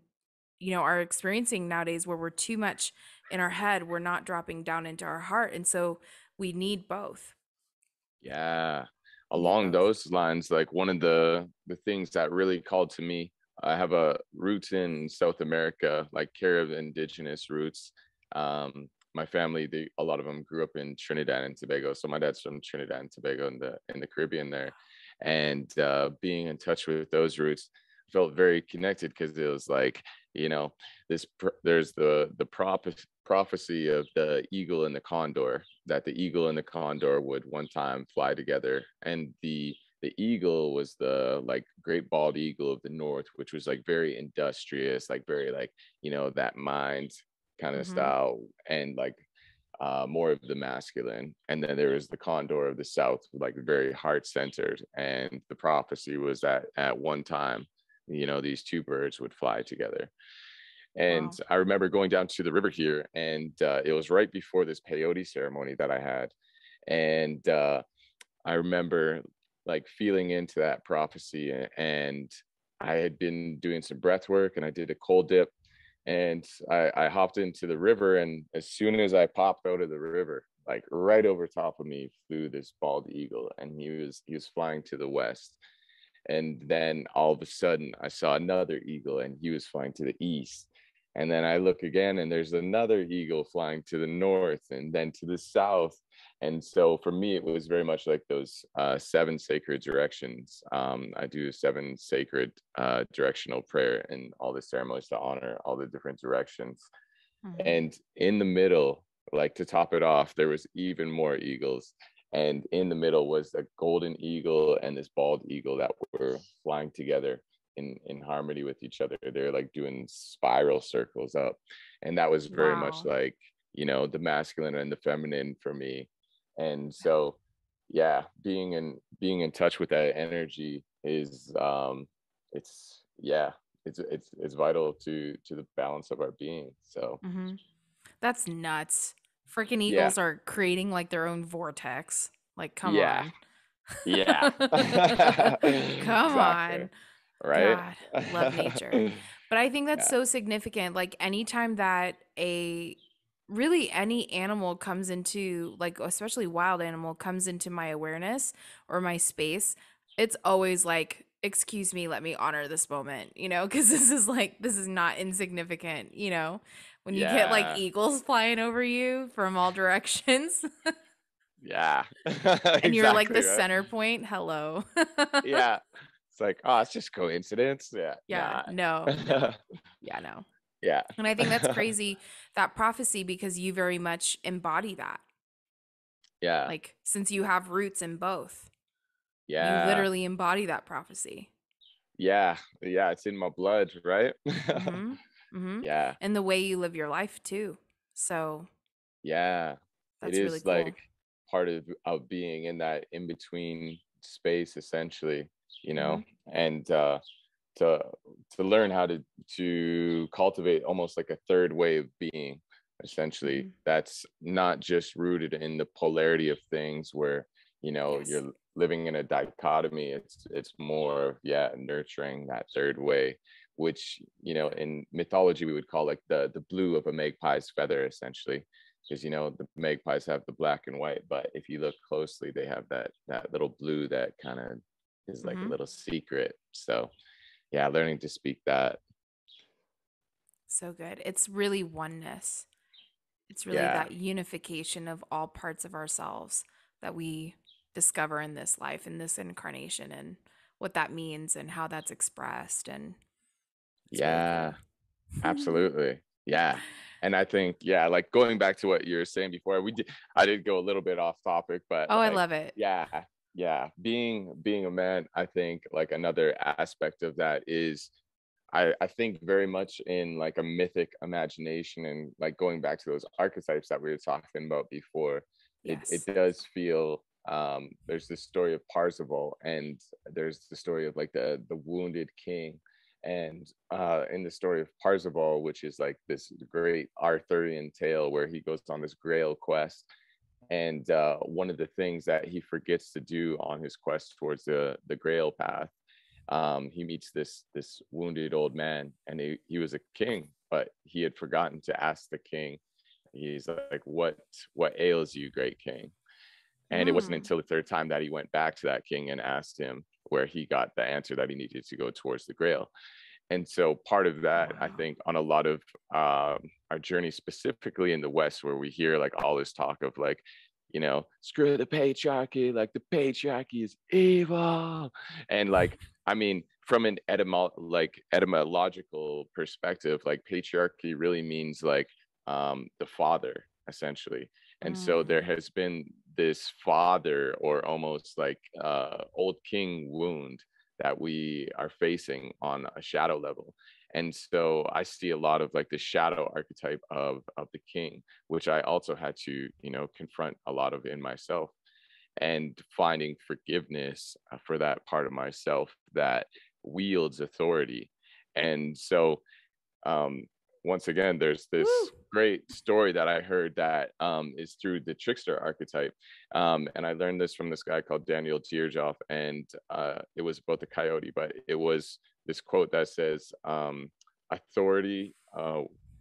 are experiencing nowadays where we're too much in our head, we're not dropping down into our heart. And so we need both. Yeah. We need Along both. those lines, like one of the things that really called to me, I have a roots in South America, like Carib indigenous roots. My family, a lot of them grew up in Trinidad and Tobago. So my dad's from Trinidad and Tobago in the Caribbean there, and being in touch with those roots felt very connected because it was like, you know, there's the prophecy of the eagle and the condor, that the eagle and the condor would one time fly together, and the eagle was the like great bald eagle of the north, which was like very industrious, like very like, that mind kind of Mhm. style, and like more of the masculine. And then there was the condor of the south, like very heart centered, and the prophecy was that at one time, these two birds would fly together. And Wow. I remember going down to the river here, and it was right before this peyote ceremony that I had. And I remember like feeling into that prophecy, and I had been doing some breath work and I did a cold dip, and I hopped into the river. And as soon as I popped out of the river, like right over top of me flew this bald eagle, and he was flying to the west. And then all of a sudden I saw another eagle, and he was flying to the east. And then I look again, and there's another eagle flying to the north and then to the south. And so for me, it was very much like those seven sacred directions. I do seven sacred directional prayer in all the ceremonies to honor all the different directions. Mhm. And in the middle, like to top it off, there was even more eagles. And in the middle was a golden eagle and this bald eagle that were flying together in harmony with each other. They're like doing spiral circles up. And that was very much Wow. like, the masculine and the feminine for me. And so, yeah, being in touch with that energy is, it's, yeah, it's vital to the balance of our being. So Mm-hmm. That's nuts. Freaking yeah, eagles are creating like their own vortex. Like, come yeah, on. yeah. Come Exactly. on. Right. God, love nature. But I think that's Yeah. so significant. Like anytime that a really any animal comes into like especially wild animal comes into my awareness or my space, it's always like, excuse me, let me honor this moment, because this is not insignificant, when you get like Yeah. eagles flying over you from all directions Yeah. and you're like Exactly, the right? center point. Hello. Yeah. It's like, oh, it's just coincidence. Yeah. Yeah, Nah. no, no. Yeah, no. Yeah. And I think that's crazy, that prophecy, because you very much embody that. Yeah. Like, since you have roots in both, you Yeah. literally embody that prophecy. Yeah. Yeah. It's in my blood, right? Mm-hmm. Mm-hmm. Yeah. And the way you live your life too. So Yeah. It that's really is cool. like part of being in that in between space, essentially, Mm-hmm. and to learn how to cultivate almost like a third way of being, Mm-hmm. essentially, that's not just rooted in the polarity of things where Yes. you're living in a dichotomy. It's more of, yeah, nurturing that third way, which in mythology we would call like the blue of a magpie's feather, essentially, because the magpies have the black and white, but if you look closely they have that little blue that kind of is like a Mm-hmm. little secret. So yeah, learning to speak that. So good. It's really oneness. It's really Yeah. that unification of all parts of ourselves that we discover in this life, in this incarnation, and what that means and how that's expressed. And it's really Yeah, cool. absolutely. Yeah. And I think, yeah, like going back to what you were saying before, I did go a little bit off topic, but Oh, I like, love it. yeah, yeah, being a man, I think like another aspect of that is, I think very much in like a mythic imagination, and like going back to those archetypes that we were talking about before, it Yes. does feel, there's this story of Parzival, and there's the story of like the wounded king. And in the story of Parzival, which is like this great Arthurian tale where he goes on this grail quest, and one of the things that he forgets to do on his quest towards the grail path, he meets this wounded old man, and he was a king, but he had forgotten to ask the king. He's like, what ails you, great king? And it wasn't Mm. until the third time that he went back to that king and asked him, where he got the answer that he needed to go towards the grail. And so part of that, I Wow. think, on a lot of our journey, specifically in the West, where we hear like all this talk of like, screw the patriarchy, like the patriarchy is evil. And like, I mean, from an etymological perspective, like patriarchy really means like the father, essentially. And so there Mm. has been this father, or almost like old king wound, that we are facing on a shadow level. And so I see a lot of like the shadow archetype of the king, which I also had to, confront a lot of in myself, and finding forgiveness for that part of myself that wields authority. And so, um, once again, there's Woo. this great story that I heard that is through the trickster archetype. And I learned this from this guy called Daniel Tierjoff, and it was about the coyote, but it was this quote that says, authority,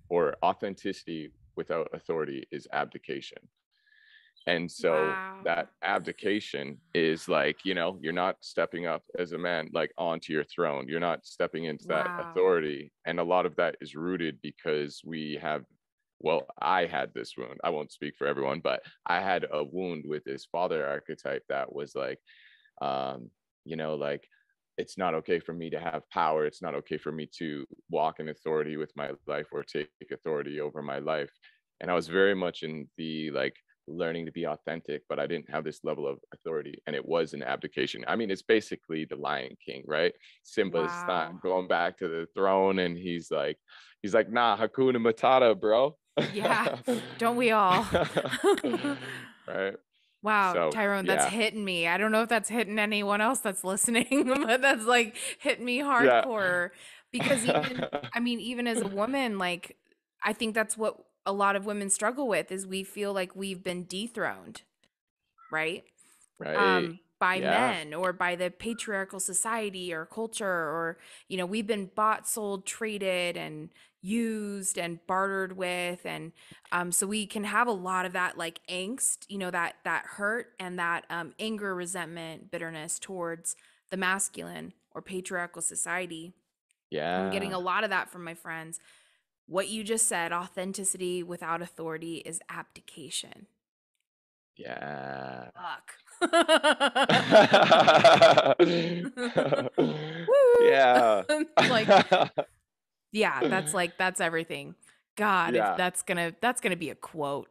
or authenticity without authority is abdication. And so Wow. that abdication is like, you're not stepping up as a man, like onto your throne. You're not stepping into that Wow. authority. And a lot of that is rooted because we have, well, I had this wound. I won't speak for everyone, but I had a wound with this father archetype that was like, like, it's not okay for me to have power. It's not okay for me to walk in authority with my life or take authority over my life. And I was very much in the like learning to be authentic, but I didn't have this level of authority. And it was an abdication. I mean, it's basically the Lion King, right? Simba's Wow. not going back to the throne, and he's like, nah, Hakuna Matata, bro. Yeah. Don't we all? Right. Wow, So Tyrone, that's yeah. hitting me. I don't know if that's hitting anyone else that's listening, but that's like hitting me Yeah. hardcore because even, I mean, even as a woman, like I think that's what a lot of women struggle with is we feel like we've been dethroned, right? Right. By Yeah. men or by the patriarchal society or culture, or we've been bought, sold, traded, and used and bartered with, and so we can have a lot of that like angst, that hurt and that anger, resentment, bitterness towards the masculine or patriarchal society. I'm getting Yeah. a lot of that from my friends. What you just said, authenticity without authority is abdication. Yeah. Fuck. Yeah. Woo! Like, yeah, that's everything. God, if Yeah. that's gonna be a quote.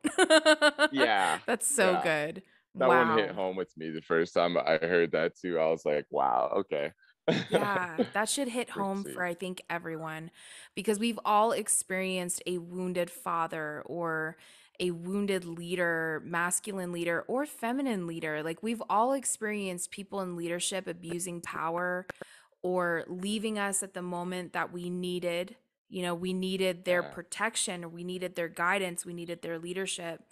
Yeah. That's so Yeah. good. That one hit Wow. home with me the first time I heard that too. I was like, wow, okay. Yeah, that should hit Let's home see. for I think everyone because we've all experienced a wounded father or a wounded leader, masculine leader or feminine leader. Like we've all experienced people in leadership abusing power or leaving us at the moment that we needed. We needed their Yeah. protection, or we needed their guidance, we needed their leadership.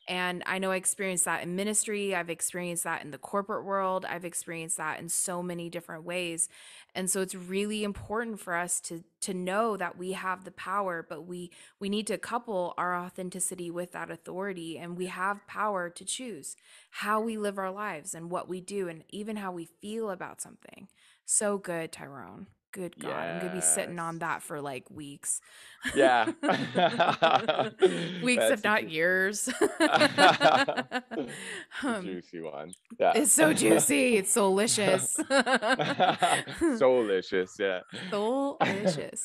And I know I experienced that in ministry. I've experienced that in the corporate world. I've experienced that in so many different ways. And so it's really important for us to know that we have the power, but we need to couple our authenticity with that authority. And we have power to choose how we live our lives and what we do and even how we feel about something. So good, Tyrone. Good God. I'm going to be sitting on Yes. that for like weeks. Yeah. Weeks, if That's a not years. it's a um, juicy one. Yeah. it's so juicy. It's so delicious. Soulicious, yeah. Delicious.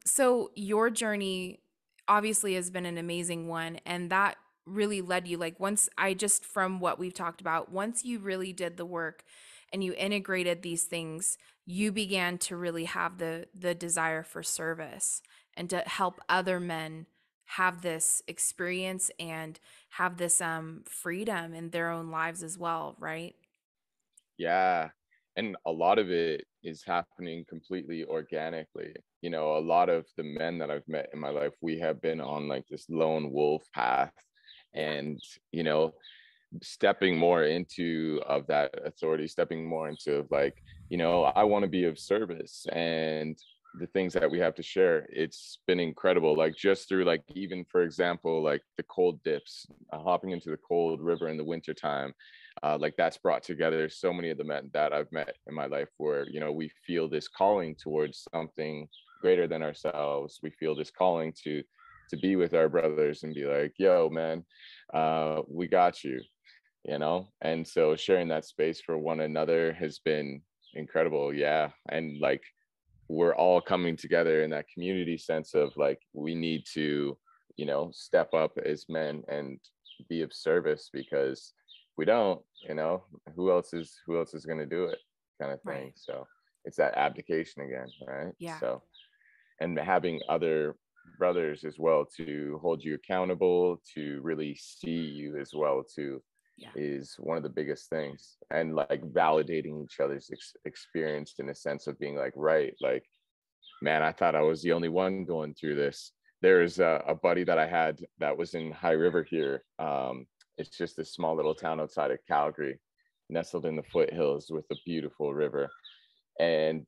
So your journey obviously has been an amazing one, and that really led you like once I just from what we've talked about, once you really did the work and you integrated these things, you began to really have the desire for service and to help other men have this experience and have this freedom in their own lives as well, right? Yeah. And a lot of it is happening completely organically. A lot of the men that I've met in my life, we have been on like this lone wolf path. Yeah. And, you know, stepping more into of that authority, stepping more into like, I want to be of service and the things that we have to share. It's been incredible, like just through like even for example like the cold dips, hopping into the cold river in the wintertime. Like that's brought together so many of the men that I've met in my life where we feel this calling towards something greater than ourselves. We feel this calling to be with our brothers and be like, yo man, we got you. And so sharing that space for one another has been incredible. Yeah. And like we're all coming together in that community sense of like we need to step up as men and be of service, because if we don't, who else is going to do it, kind of thing. Right. So it's that abdication again, right? Yeah. So, and having other brothers as well to hold you accountable, to really see you as well too, Yeah. is one of the biggest things. And like validating each other's experience in a sense of being like, right, like, man, I thought I was the only one going through this. There's a buddy that I had that was in High River here. It's just this small little town outside of Calgary, nestled in the foothills with a beautiful river. And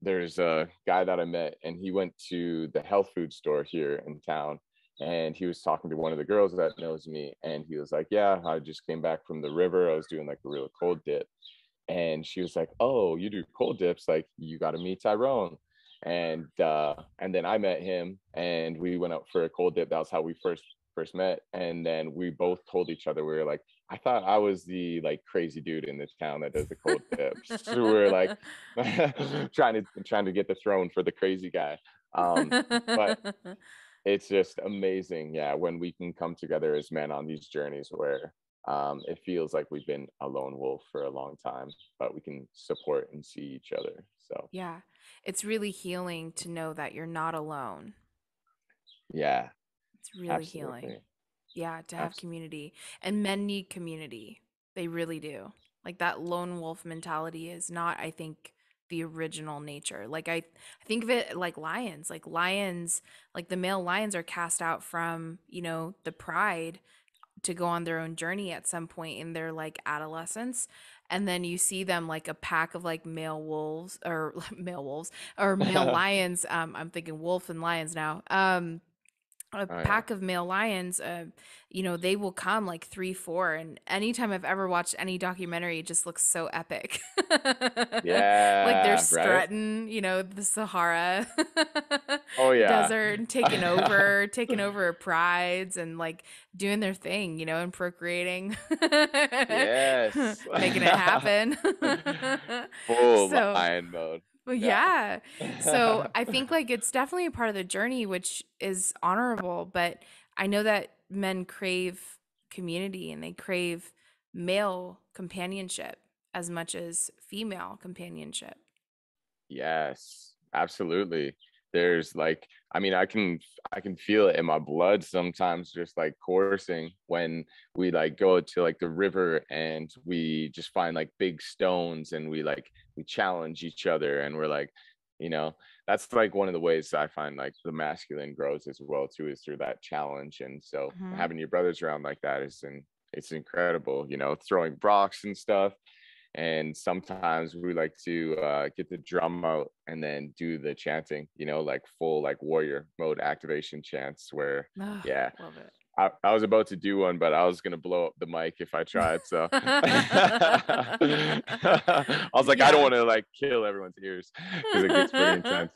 there's a guy that I met, and he went to the health food store here in town. And he was talking to one of the girls that knows me. And he was like, yeah, I just came back from the river. I was doing like a real cold dip. And she was like, oh, you do cold dips? Like, you got to meet Tyrone. And then I met him, and we went out for a cold dip. That was how we first met. And then we both told each other, we were like, I thought I was the like crazy dude in this town that does the cold dips. So we were like trying to get the throne for the crazy guy. But it's just amazing, yeah, when we can come together as men on these journeys where it feels like we've been a lone wolf for a long time, but we can support and see each other. So Yeah. It's really healing to know that you're not alone. yeah, It's really healing. Absolutely. Yeah, to have Absolutely. community. And men need community. They really do. Like that lone wolf mentality is not, I think, the original nature. Like I think of it like lions. Like lions, like the male lions are cast out from, the pride to go on their own journey at some point in their like adolescence. And then you see them like a pack of like male wolves or male wolves or male lions. I'm thinking wolf and lions now. A Oh yeah. pack of male lions, they will come like three, four. And anytime I've ever watched any documentary, it just looks so epic. Like they're Yeah, right? strutting, the Sahara Oh yeah. desert and taking over prides and like doing their thing, and procreating, Yes. making it happen. Full So, lion mode. well, Yeah. yeah. So I think like it's definitely a part of the journey, which is honorable. But I know that men crave community and they crave male companionship as much as female companionship. Yes, absolutely. There's like, I mean, I can feel it in my blood sometimes, just like coursing when we like go to like the river and we just find like big stones and we challenge each other and we're like, you know, that's like one of the ways I find like the masculine grows as well too, is through that challenge. And so Hmm. having your brothers around like that it's incredible, throwing rocks and stuff. And sometimes we like to get the drum out and then do the chanting, like full like warrior mode activation chants where, Oh, yeah, love it. I was about to do one, but I was gonna blow up the mic if I tried. So I was like, I don't Yeah. want to like kill everyone's ears because it gets pretty intense.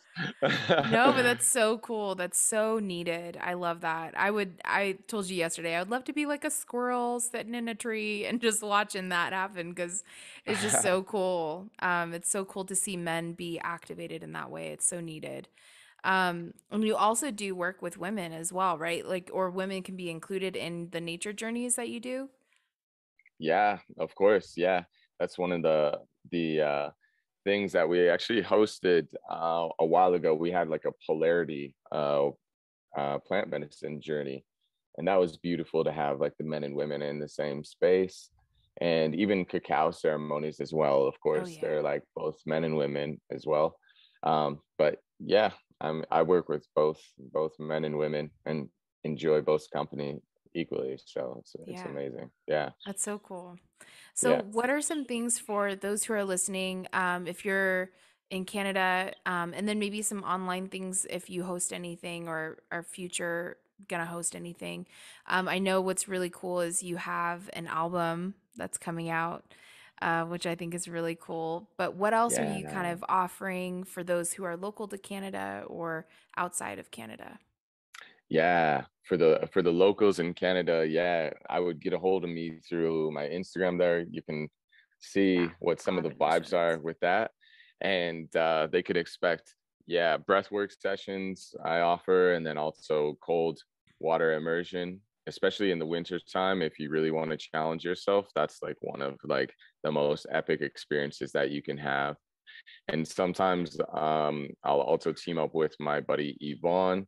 No, but that's so cool. That's so needed. I love that. I told you yesterday, I would love to be like a squirrel sitting in a tree and just watching that happen because it's just so cool. It's so cool to see men be activated in that way. It's so needed. And you also do work with women as well, right? Like, or women can be included in the nature journeys that you do. Yeah, of course. Yeah, that's one of the things that we actually hosted a while ago. We had like a polarity plant medicine journey, and that was beautiful to have like the men and women in the same space, and even cacao ceremonies as well. Of Oh course, yeah. they're like both men and women as well. But yeah, I work with both men and women and enjoy both company equally. So it's Yeah. amazing. Yeah. That's so cool. So, Yeah. what are some things for those who are listening? If you're in Canada, and then maybe some online things if you host anything or are future gonna host anything. I know what's really cool is you have an album that's coming out, which I think is really cool. But what else are you kind Yeah. of offering for those who are local to Canada or outside of Canada? Yeah, for the locals in Canada, yeah, I would get a hold of me through my Instagram there. You can Yeah, see what I'll some of have the it in the show vibes are notes. with that. And they could expect, yeah, breathwork sessions I offer, and then also cold water immersion, especially in the winter time. If you really want to challenge yourself, that's like one of like the most epic experiences that you can have. And sometimes I'll also team up with my buddy Yvonne,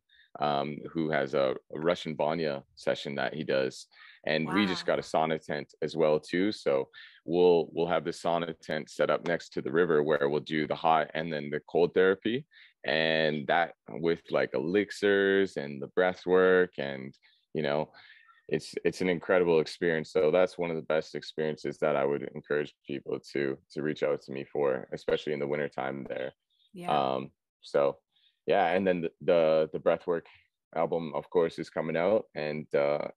who has a Russian Banya session that he does, and we just got a Wow. sauna tent as well too. So we'll have the sauna tent set up next to the river where we'll do the hot and then the cold therapy, and that with like elixirs and the breath work and you know it's an incredible experience. So that's one of the best experiences that I would encourage people to reach out to me for, especially in the wintertime there. Yeah. So yeah, and then the breathwork album of course is coming out, and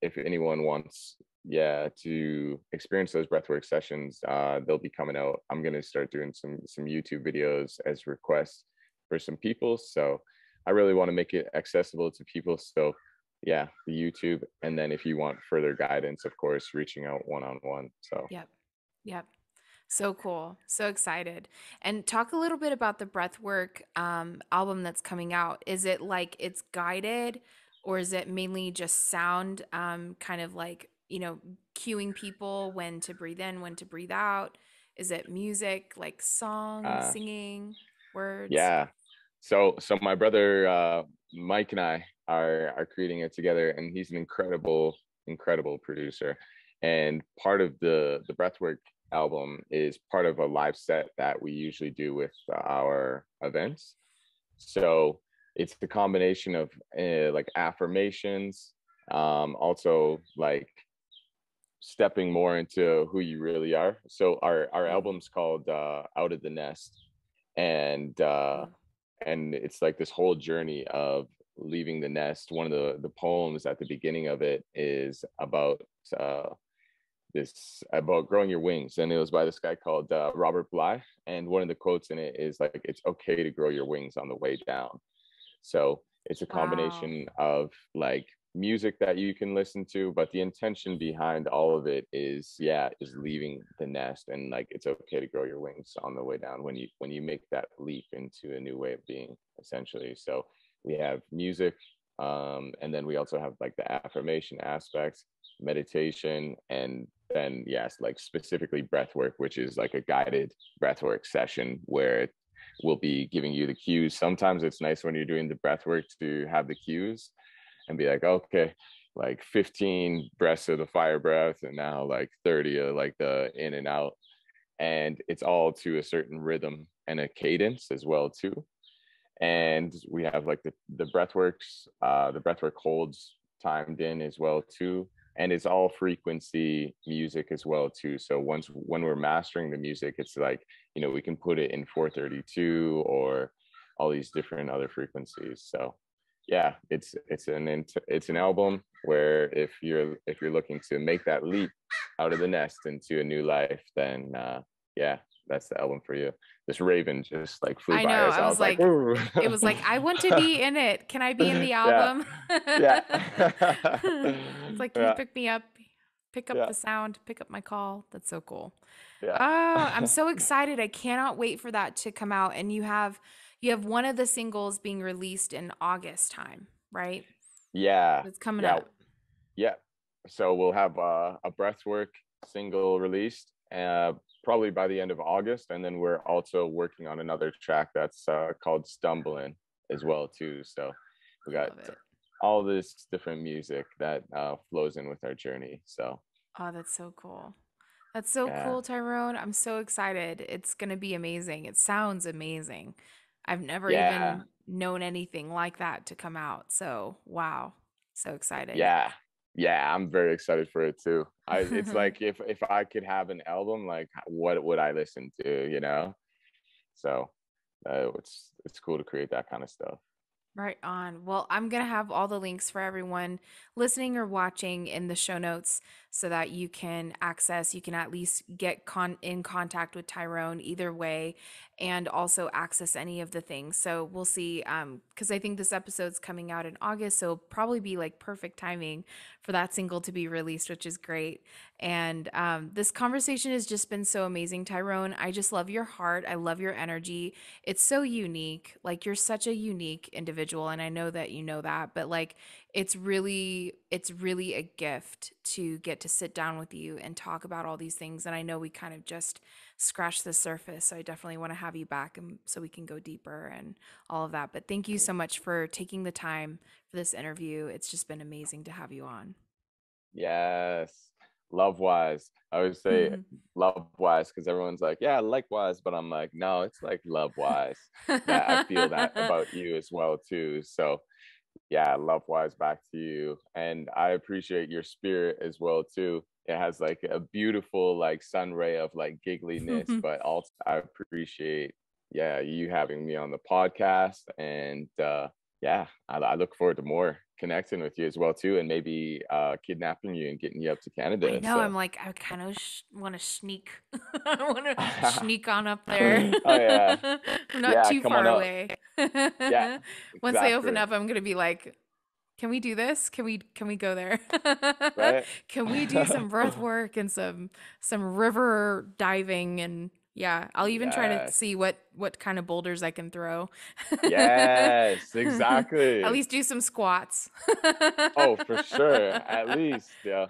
if anyone wants, yeah, to experience those breathwork sessions, they'll be coming out. I'm going to start doing some YouTube videos as requests for some people, so I really want to make it accessible to people. So yeah, the YouTube. And then if you want further guidance, of course, reaching out one on one. So Yep. Yep. So cool. So excited. And talk a little bit about the breathwork album that's coming out. Is it like it's guided or is it mainly just sound, kind of like, cueing people when to breathe in, when to breathe out? Is it music, like song, uh singing, words? yeah. So my brother Mike and I, are creating it together, and he's an incredible producer. And part of the breathwork album is part of a live set that we usually do with our events. So it's the combination of like affirmations, also like stepping more into who you really are. So our album's called Out of the Nest, and it's like this whole journey of leaving the nest. One of the poems at the beginning of it is about this about growing your wings, and it was by this guy called Robert Bly, and one of the quotes in it is like, it's okay to grow your wings on the way down. So it's a combination of like music that you can listen to, but the intention behind all of it is leaving the nest, and like it's okay to grow your wings on the way down when you make that leap into a new way of being, essentially. So we have music, and then we also have like the affirmation aspects, meditation, and then like specifically breath work, which is like a guided breath work session where we'll be giving you the cues. Sometimes it's nice when you're doing the breath work to have the cues and be like, okay, like 15 breaths of the fire breath, and now like 30 of like the in and out. And it's all to a certain rhythm and a cadence as well too. And we have like the breathworks, the breathwork holds timed in as well too. And it's all frequency music as well too. So when we're mastering the music, it's like, we can put it in 432 or all these different other frequencies. So yeah, it's an album where if you're looking to make that leap out of the nest into a new life, then that's the album for you. This raven just like flew by us. I was like, it was like, I want to be in it. Can I be in the album? Yeah. It's like, can you pick me up, pick up the sound, pick up my call? That's so cool. Yeah. Oh, I'm so excited. I cannot wait for that to come out. And you have one of the singles being released in August time, right? Yeah. It's coming up. Yeah. So we'll have a breathwork single released probably by the end of August, and then we're also working on another track that's called Stumbling as well too. So we got all this different music that flows in with our journey. So that's so cool. That's so cool, Tyrone. I'm so excited. It's gonna be amazing. It sounds amazing. I've never even known anything like that to come out. So wow, so excited. Yeah, I'm very excited for it too. It's like if I could have an album, like what would I listen to, So it's cool to create that kind of stuff. Right on. Well, I'm going to have all the links for everyone listening or watching in the show notes so that you can at least get in contact with Tyrone either way, and also access any of the things. So we'll see, because I think this episode's coming out in August, so it'll probably be like perfect timing for that single to be released, which is great. And this conversation has just been so amazing, Tyrone. I just love your heart. I love your energy. It's so unique. Like, you're such a unique individual, and I know that you know that, but like it's really a gift to get to sit down with you and talk about all these things. And I know we kind of just scratched the surface, so I definitely want to have you back so we can go deeper and all of that. But thank you so much for taking the time for this interview. It's just been amazing to have you on. Yes. Love wise. I would say love wise, because everyone's like, yeah, likewise, but I'm like, no, it's like love wise. That I feel that about you as well too. So yeah, love wise back to you. And I appreciate your spirit as well too. It has like a beautiful like sun ray of like giggliness, but also I appreciate you having me on the podcast. And I look forward to more connecting with you as well too, and maybe kidnapping you and getting you up to Canada. I know. So. I'm like, I kind of want to sneak. I want to sneak on up there. Oh yeah, I'm not too far away. Yeah. Once they open up, I'm gonna be like, can we do this? Can we go there? Right? Can we do some breath work and some river diving? And yeah, I'll even try to see what kind of boulders I can throw. Yes, exactly. At least do some squats. Oh, for sure. At least, yeah.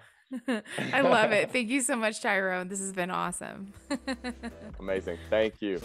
I love it. Thank you so much, Tyrone. This has been awesome. Amazing. Thank you.